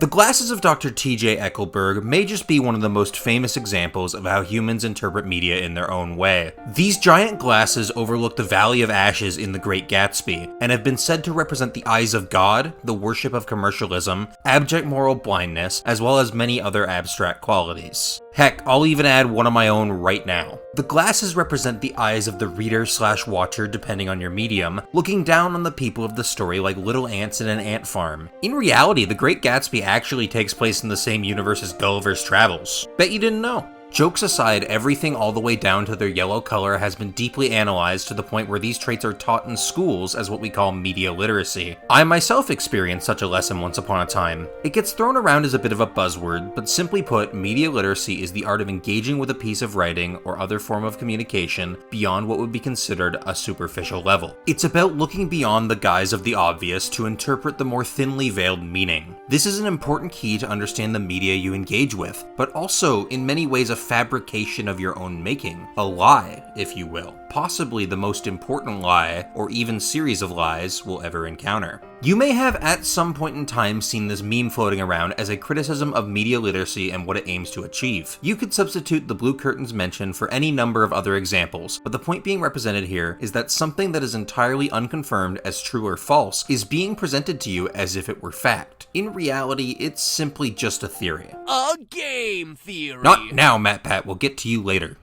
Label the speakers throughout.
Speaker 1: The glasses of Dr. T.J. Eckelberg may just be one of the most famous examples of how humans interpret media in their own way. These giant glasses overlook the Valley of Ashes in The Great Gatsby, and have been said to represent the eyes of God, the worship of commercialism, abject moral blindness, as well as many other abstract qualities. Heck, I'll even add one of my own right now. The glasses represent the eyes of the reader/watcher, depending on your medium, looking down on the people of the story like little ants in an ant farm. In reality, The Great Gatsby actually takes place in the same universe as Gulliver's Travels. Bet you didn't know. Jokes aside, everything all the way down to their yellow color has been deeply analyzed to the point where these traits are taught in schools as what we call media literacy. I myself experienced such a lesson once upon a time. It gets thrown around as a bit of a buzzword, but simply put, media literacy is the art of engaging with a piece of writing or other form of communication beyond what would be considered a superficial level. It's about looking beyond the guise of the obvious to interpret the more thinly veiled meaning. This is an important key to understand the media you engage with, but also, in many ways, a fabrication of your own making. A lie, if you will. Possibly the most important lie, or even series of lies, we'll ever encounter. You may have at some point in time seen this meme floating around as a criticism of media literacy and what it aims to achieve. You could substitute the blue curtains mentioned for any number of other examples, but the point being represented here is that something that is entirely unconfirmed as true or false is being presented to you as if it were fact. In reality, it's simply just a theory.
Speaker 2: A game theory!
Speaker 1: Not now, MatPat, we'll get to you later.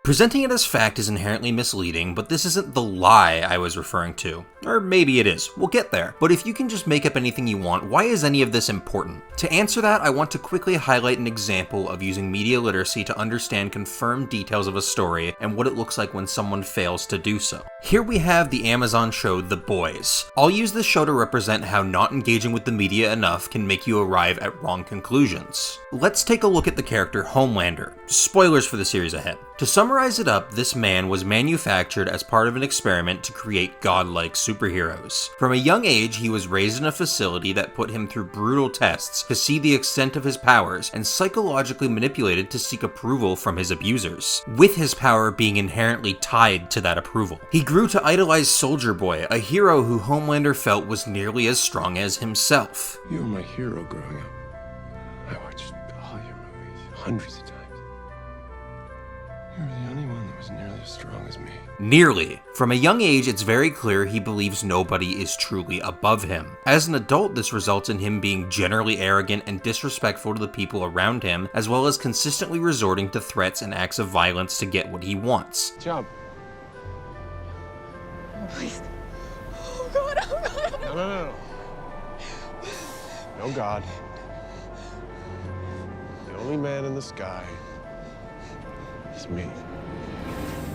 Speaker 1: Presenting it as fact is inherently misleading, but this isn't the lie I was referring to. Or maybe it is, we'll get there. But if you can just make up anything you want, why is any of this important? To answer that, I want to quickly highlight an example of using media literacy to understand confirmed details of a story and what it looks like when someone fails to do so. Here we have the Amazon show The Boys. I'll use this show to represent how not engaging with the media enough can make you arrive at wrong conclusions. Let's take a look at the character Homelander. Spoilers for the series ahead. To summarize it up, this man was manufactured as part of an experiment to create godlike superheroes. From a young age, he was raised in a facility that put him through brutal tests to see the extent of his powers and psychologically manipulated to seek approval from his abusers, with his power being inherently tied to that approval. He grew to idolize Soldier Boy, a hero who Homelander felt was nearly as strong as himself.
Speaker 3: You were my hero growing up. I watched all your movies hundreds of times. You were the only one that was nearly as strong as me.
Speaker 1: Nearly. From a young age, it's very clear he believes nobody is truly above him. As an adult, this results in him being generally arrogant and disrespectful to the people around him, as well as consistently resorting to threats and acts of violence to get what he wants.
Speaker 3: Job.
Speaker 4: Please. Oh God, oh God.
Speaker 3: No. No God. The only man in the sky is me.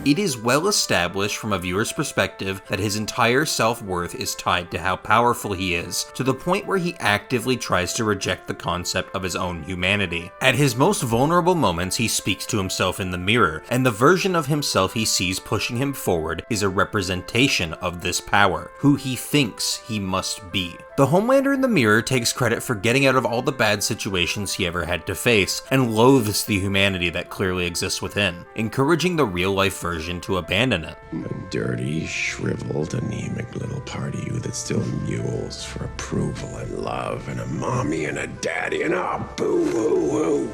Speaker 1: It is well established from a viewer's perspective that his entire self-worth is tied to how powerful he is, to the point where he actively tries to reject the concept of his own humanity. At his most vulnerable moments, he speaks to himself in the mirror, and the version of himself he sees pushing him forward is a representation of this power, who he thinks he must be. The Homelander in the mirror takes credit for getting out of all the bad situations he ever had to face, and loathes the humanity that clearly exists within, encouraging the real-life version to abandon it.
Speaker 3: A dirty, shriveled, anemic little part of you that still mewls for approval and love and a mommy and a daddy and a boo-hoo-hoo.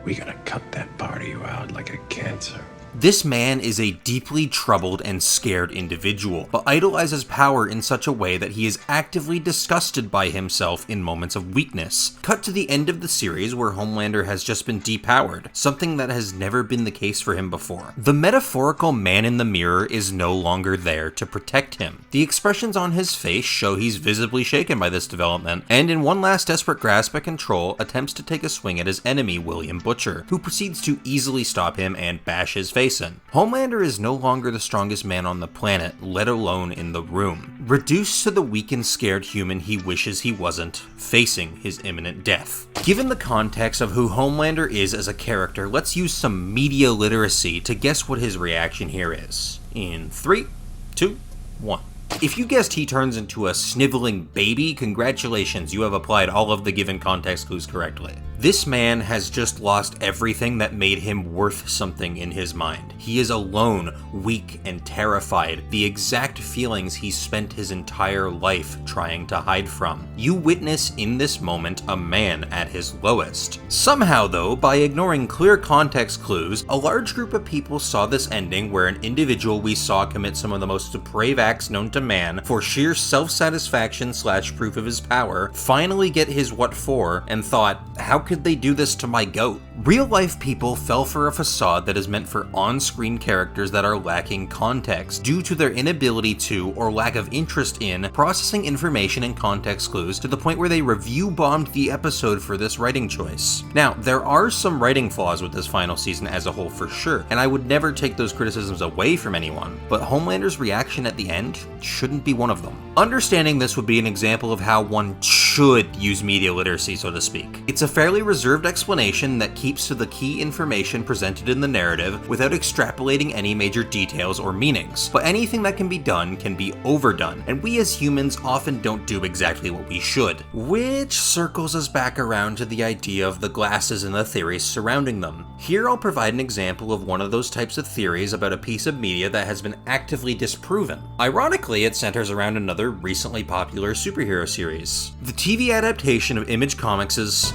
Speaker 3: We gotta cut that part of you out like a cancer.
Speaker 1: This man is a deeply troubled and scared individual, but idolizes power in such a way that he is actively disgusted by himself in moments of weakness. Cut to the end of the series where Homelander has just been depowered, something that has never been the case for him before. The metaphorical man in the mirror is no longer there to protect him. The expressions on his face show he's visibly shaken by this development, and in one last desperate grasp at control, attempts to take a swing at his enemy, William Butcher, who proceeds to easily stop him and bash his face in. Homelander is no longer the strongest man on the planet, let alone in the room. Reduced to the weak and scared human he wishes he wasn't, facing his imminent death. Given the context of who Homelander is as a character, let's use some media literacy to guess what his reaction here is. In 3, 2, 1. If you guessed he turns into a sniveling baby, congratulations, you have applied all of the given context clues correctly. This man has just lost everything that made him worth something in his mind. He is alone, weak, and terrified, the exact feelings he spent his entire life trying to hide from. You witness in this moment a man at his lowest. Somehow though, by ignoring clear context clues, a large group of people saw this ending where an individual we saw commit some of the most depraved acts known to man for sheer self-satisfaction / proof of his power, finally get his what for, and thought, how could they do this to my goat? Real life people fell for a facade that is meant for on-screen characters that are lacking context due to their inability to, or lack of interest in, processing information and context clues to the point where they review bombed the episode for this writing choice. Now, there are some writing flaws with this final season as a whole for sure, and I would never take those criticisms away from anyone, but Homelander's reaction at the end shouldn't be one of them. Understanding this would be an example of how one should use media literacy, so to speak. It's a fairly reserved explanation that keeps to the key information presented in the narrative without extrapolating any major details or meanings, but anything that can be done can be overdone, and we as humans often don't do exactly what we should. Which circles us back around to the idea of the glasses and the theories surrounding them. Here I'll provide an example of one of those types of theories about a piece of media that has been actively disproven. Ironically, it centers around another recently popular superhero series. The TV adaptation of Image Comics'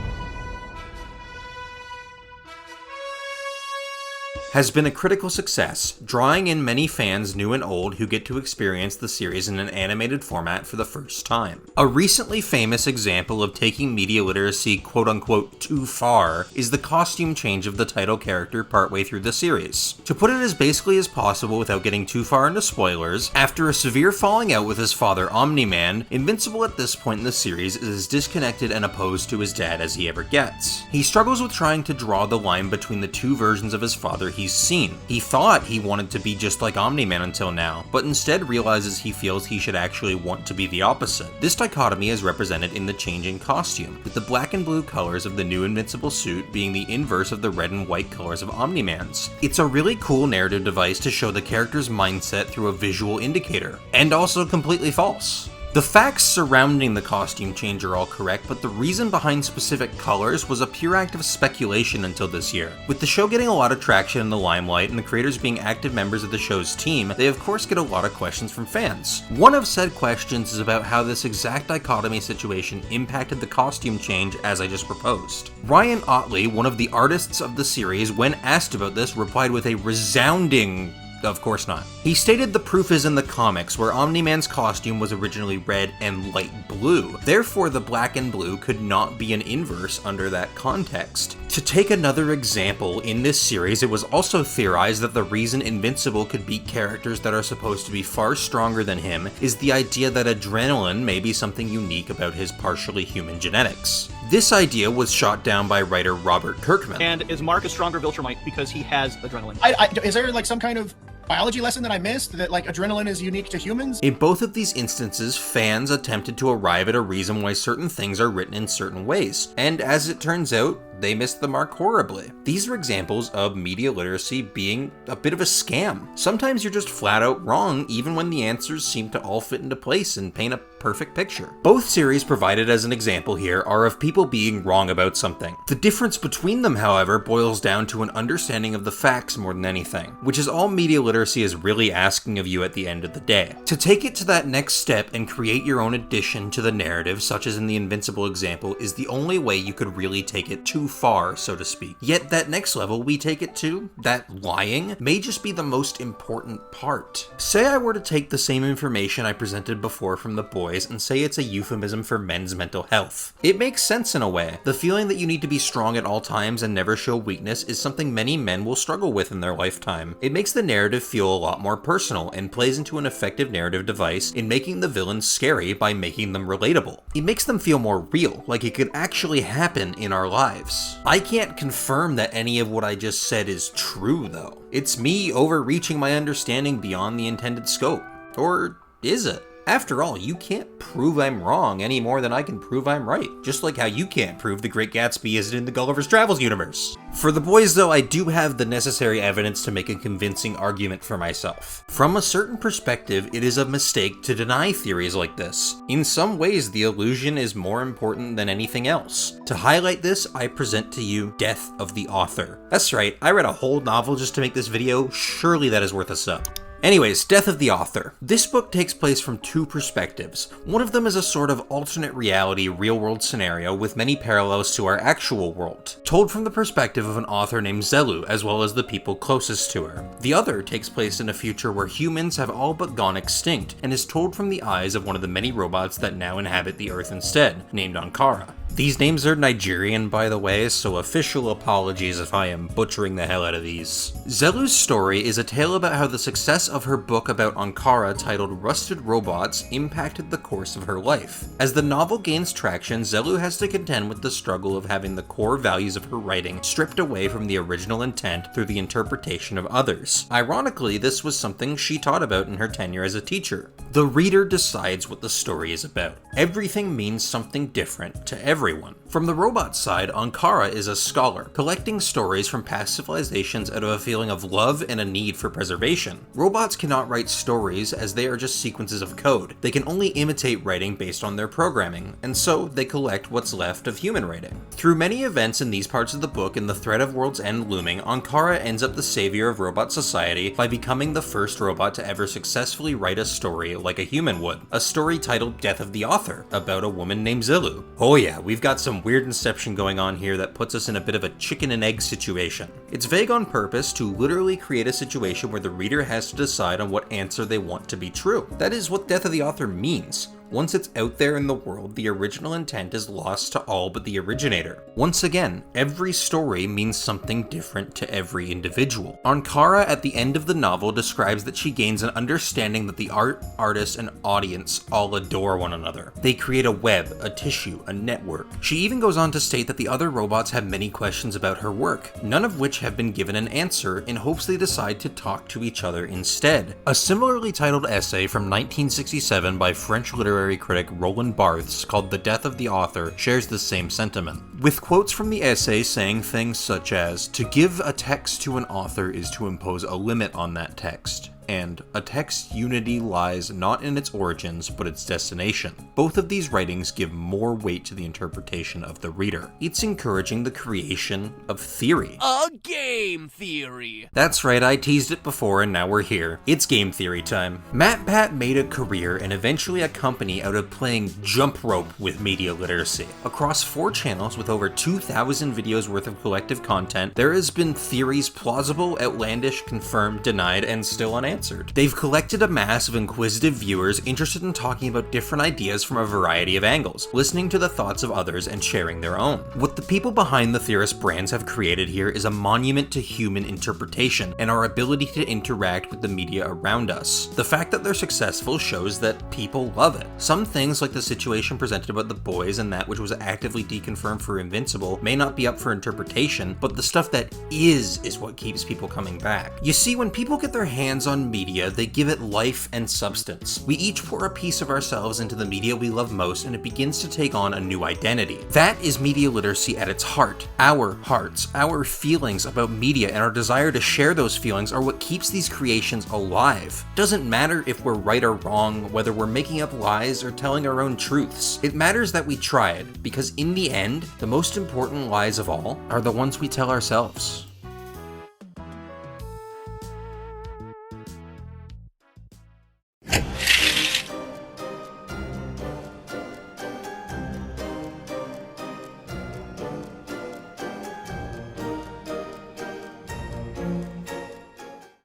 Speaker 1: has been a critical success, drawing in many fans new and old who get to experience the series in an animated format for the first time. A recently famous example of taking media literacy quote-unquote too far is the costume change of the title character partway through the series. To put it as basically as possible without getting too far into spoilers, after a severe falling out with his father Omni-Man, Invincible at this point in the series is as disconnected and opposed to his dad as he ever gets. He struggles with trying to draw the line between the two versions of his father he's seen. He thought he wanted to be just like Omni-Man until now, but instead realizes he feels he should actually want to be the opposite. This dichotomy is represented in the changing costume, with the black and blue colors of the new Invincible suit being the inverse of the red and white colors of Omni-Man's. It's a really cool narrative device to show the character's mindset through a visual indicator, and also completely false. The facts surrounding the costume change are all correct, but the reason behind specific colors was a pure act of speculation until this year. With the show getting a lot of traction in the limelight and the creators being active members of the show's team, they of course get a lot of questions from fans. One of said questions is about how this exact dichotomy situation impacted the costume change as I just proposed. Ryan Ottley, one of the artists of the series, when asked about this, replied with a resounding of course not. He stated the proof is in the comics, where Omni-Man's costume was originally red and light blue. Therefore, the black and blue could not be an inverse under that context. To take another example, in this series, it was also theorized that the reason Invincible could beat characters that are supposed to be far stronger than him is the idea that adrenaline may be something unique about his partially human genetics. This idea was shot down by writer Robert Kirkman.
Speaker 5: And is Mark a stronger Viltrumite because he has adrenaline?
Speaker 6: Is there like some kind of biology lesson that I missed that like adrenaline is unique to humans?
Speaker 1: In both of these instances, fans attempted to arrive at a reason why certain things are written in certain ways, and as it turns out, they missed the mark horribly. These are examples of media literacy being a bit of a scam. Sometimes you're just flat out wrong, even when the answers seem to all fit into place and paint a perfect picture. Both series provided as an example here are of people being wrong about something. The difference between them, however, boils down to an understanding of the facts more than anything, which is all media literacy is really asking of you at the end of the day. To take it to that next step and create your own addition to the narrative, such as in the Invincible example, is the only way you could really take it too far, so to speak. Yet that next level we take it to, that lying, may just be the most important part. Say I were to take the same information I presented before from the boys and say it's a euphemism for men's mental health. It makes sense in a way. The feeling that you need to be strong at all times and never show weakness is something many men will struggle with in their lifetime. It makes the narrative feel a lot more personal and plays into an effective narrative device in making the villains scary by making them relatable. It makes them feel more real, like it could actually happen in our lives. I can't confirm that any of what I just said is true though. It's me overreaching my understanding beyond the intended scope. Or is it? After all, you can't prove I'm wrong any more than I can prove I'm right, just like how you can't prove The Great Gatsby isn't in the Gulliver's Travels universe. For the boys though, I do have the necessary evidence to make a convincing argument for myself. From a certain perspective, it is a mistake to deny theories like this. In some ways, the illusion is more important than anything else. To highlight this, I present to you Death of the Author. That's right, I read a whole novel just to make this video, surely that is worth a sub. Anyways, Death of the Author. This book takes place from two perspectives. One of them is a sort of alternate reality, real-world scenario with many parallels to our actual world, told from the perspective of an author named Zelu, as well as the people closest to her. The other takes place in a future where humans have all but gone extinct, and is told from the eyes of one of the many robots that now inhabit the Earth instead, named Ankara. These names are Nigerian, by the way, so official apologies if I am butchering the hell out of these. Zelu's story is a tale about how the success of her book about Ankara titled Rusted Robots impacted the course of her life. As the novel gains traction, Zelu has to contend with the struggle of having the core values of her writing stripped away from the original intent through the interpretation of others. Ironically, this was something she taught about in her tenure as a teacher. The reader decides what the story is about. Everything means something different to everyone. From the robot side, Ankara is a scholar, collecting stories from past civilizations out of a feeling of love and a need for preservation. Robots cannot write stories as they are just sequences of code. They can only imitate writing based on their programming, and so they collect what's left of human writing. Through many events in these parts of the book and the threat of World's End looming, Ankara ends up the savior of robot society by becoming the first robot to ever successfully write a story like a human would. A story titled Death of the Author, about a woman named Zelu. Oh yeah, we've got some weird inception going on here that puts us in a bit of a chicken and egg situation. It's vague on purpose to literally create a situation where the reader has to decide on what answer they want to be true. That is what Death of the Author means. Once it's out there in the world, the original intent is lost to all but the originator. Once again, every story means something different to every individual. Ankara at the end of the novel describes that she gains an understanding that the artist, and audience all adore one another. They create a web, a tissue, a network. She even goes on to state that the other robots have many questions about her work, none of which have been given an answer, in hopes they decide to talk to each other instead. A similarly titled essay from 1967 by French literary critic Roland Barthes called The Death of the Author shares the same sentiment, with quotes from the essay saying things such as, "To give a text to an author is to impose a limit on that text," and "A text's unity lies not in its origins, but its destination." Both of these writings give more weight to the interpretation of the reader. It's encouraging the creation of theory.
Speaker 2: A game theory.
Speaker 1: That's right, I teased it before and now we're here. It's game theory time. MatPat made a career and eventually a company out of playing jump rope with media literacy. Across 4 channels with over 2,000 videos worth of collective content, there has been theories plausible, outlandish, confirmed, denied, and still unanswered. They've collected a mass of inquisitive viewers interested in talking about different ideas from a variety of angles, listening to the thoughts of others and sharing their own. What the people behind the Theorist brands have created here is a monument to human interpretation and our ability to interact with the media around us. The fact that they're successful shows that people love it. Some things, like the situation presented about the boys and that which was actively deconfirmed for Invincible, may not be up for interpretation, but the stuff that is what keeps people coming back. You see, when people get their hands on media, they give it life and substance. We each pour a piece of ourselves into the media we love most, and it begins to take on a new identity. That is media literacy at its heart. Our hearts, our feelings about media, and our desire to share those feelings are what keeps these creations alive. Doesn't matter if we're right or wrong, whether we're making up lies or telling our own truths. It matters that we tried, because in the end, the most important lies of all are the ones we tell ourselves.